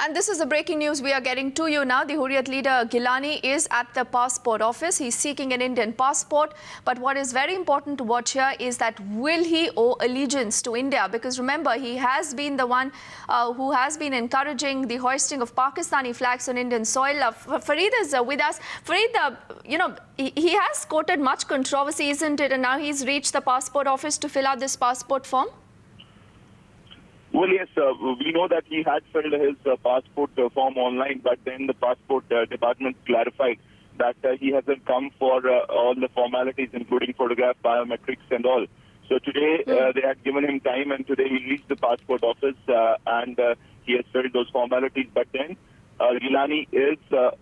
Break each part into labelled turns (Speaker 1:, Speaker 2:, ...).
Speaker 1: And this is the breaking news we are getting to you now. The Hurriyat leader Geelani is at the passport office. He's seeking an Indian passport. But what is very important to watch here is that will he owe allegiance to India? Because remember, he has been the one who has been encouraging the hoisting of Pakistani flags on Indian soil. Fareed is with us. Fareed, he has quoted much controversy, isn't it? And now he's reached the passport office to fill out this passport form.
Speaker 2: Well, yes, we know that he had filled his passport form online, but then the passport department clarified that he hasn't come for all the formalities, including photograph, biometrics and all. So today they had given him time, and today he reached the passport office and he has filled those formalities. But then Geelani is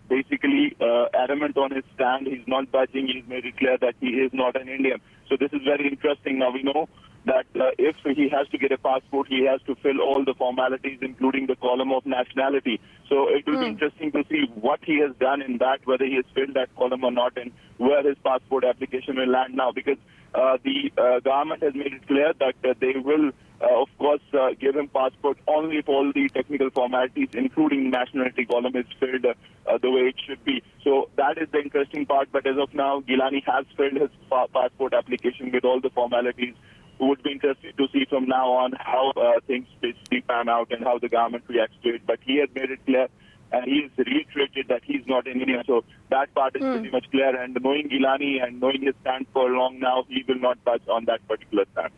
Speaker 2: basically adamant on his stand. He's not budging. He's made it clear that he is not an Indian. So this is very interesting. Now we know that if he has to get a passport, he has to fill all the formalities, including the column of nationality. So it will be interesting to see what he has done in that, whether he has filled that column or not, and where his passport application will land now. Because the government has made it clear that they will, of course, give him passport only if all the technical formalities, including nationality column, is filled the way it should be. So that is the interesting part. But as of now, Geelani has filled his passport application with all the formalities. Would be interested to see from now on how things basically pan out and how the government reacts to it. But he has made it clear, and he's reiterated that he's not an Indian. So that part is pretty much clear. And knowing Geelani and knowing his stand for long now, he will not budge on that particular stand.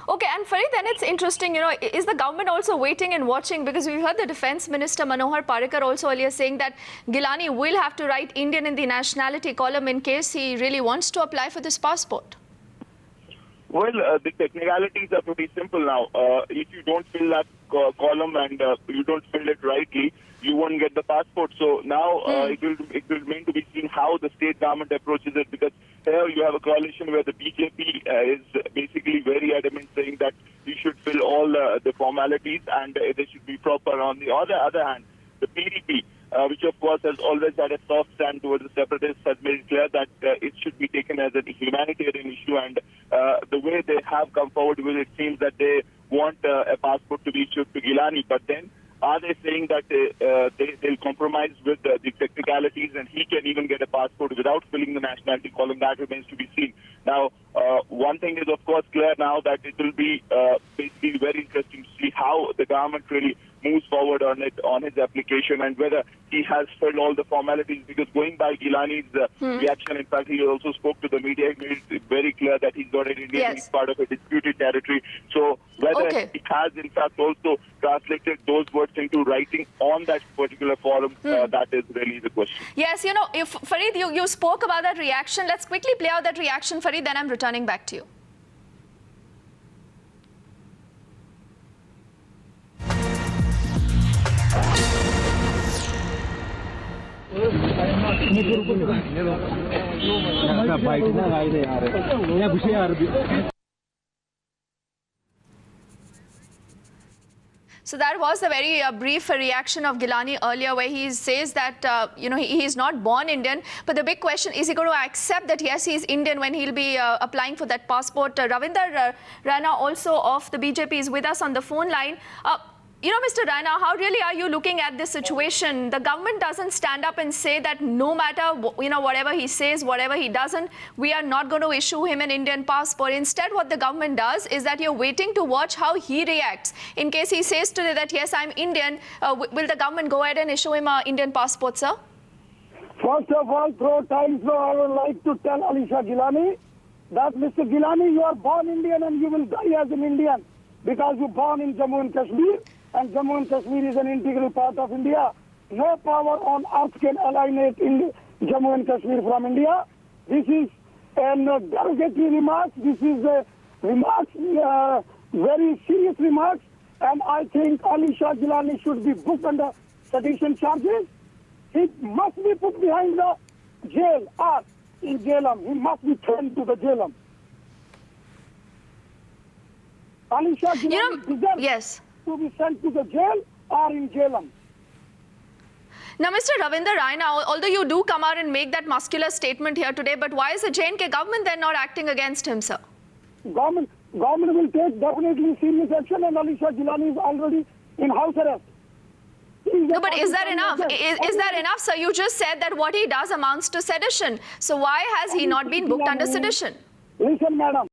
Speaker 1: Okay, and Fareed, then it's interesting, is the government also waiting and watching? Because we heard the Defence Minister Manohar Parrikar also earlier saying that Geelani will have to write Indian in the nationality column in case he really wants to apply for this passport.
Speaker 2: Well, the technicalities are pretty simple now. If you don't fill that column and you don't fill it rightly, you won't get the passport. So now it will remain to be seen how the state government approaches it, because here you have a coalition where the BJP is basically very adamant, saying that you should fill all the formalities and they should be proper. On the other hand, the PDP, which of course has always had a soft stand towards the separatists, has made it clear that it should be taken as a humanitarian issue. And the way they have come forward with it seems that they want a passport to be issued to Geelani. But then are they saying that they'll compromise with the technicalities and he can even get a passport without filling the nationality column? That remains to be seen. Now, one thing is of course clear now, that it will be basically very interesting to see how the government really moves forward on his application and whether he has filled all the formalities. Because going by Geelani's reaction, in fact, he also spoke to the media. He made it very clear that he's not an Indian, he's part of a disputed territory. So whether he has in fact also translated those words into writing on that particular forum, that is really the question.
Speaker 1: Yes, if Fareed, you spoke about that reaction. Let's quickly play out that reaction, Fareed, then I'm returning back to you. So that was a very brief reaction of Geelani earlier, where he says that, he is not born Indian. But the big question, is he going to accept that, yes, he is Indian when he'll be applying for that passport? Ravinder Rana, also of the BJP, is with us on the phone line. Mr. Rana, how really are you looking at this situation? The government doesn't stand up and say that no matter, whatever he says, whatever he doesn't, we are not going to issue him an Indian passport. Instead, what the government does is that you're waiting to watch how he reacts. In case he says today that, yes, I'm Indian, will the government go ahead and issue him an Indian passport, sir?
Speaker 3: First of all, I would like to tell Shah Geelani that, Mr. Geelani, you are born Indian and you will die as an Indian, because you born in Jammu and Kashmir. And Jammu and Kashmir is an integral part of India. No power on earth can alienate Jammu and Kashmir from India. This is a derogatory remark. This is a remarks, very serious remarks. And I think Shah Geelani should be booked under sedition charges. He must be put behind the jail or in Jailam. He must be thrown to the Jailam. Shah Geelani deserves to be sent to the jail or in Jailam.
Speaker 1: Now, Mr. Ravinder Rana, although you do come out and make that muscular statement here today, but why is the J&K government then not acting against him, sir?
Speaker 3: Government will take definitely serious action, and Shah Geelani is already in house arrest. He
Speaker 1: No, but is that enough? Is that enough, sir? You just said that what he does amounts to sedition. So why has he not been booked under sedition?
Speaker 3: Listen, madam.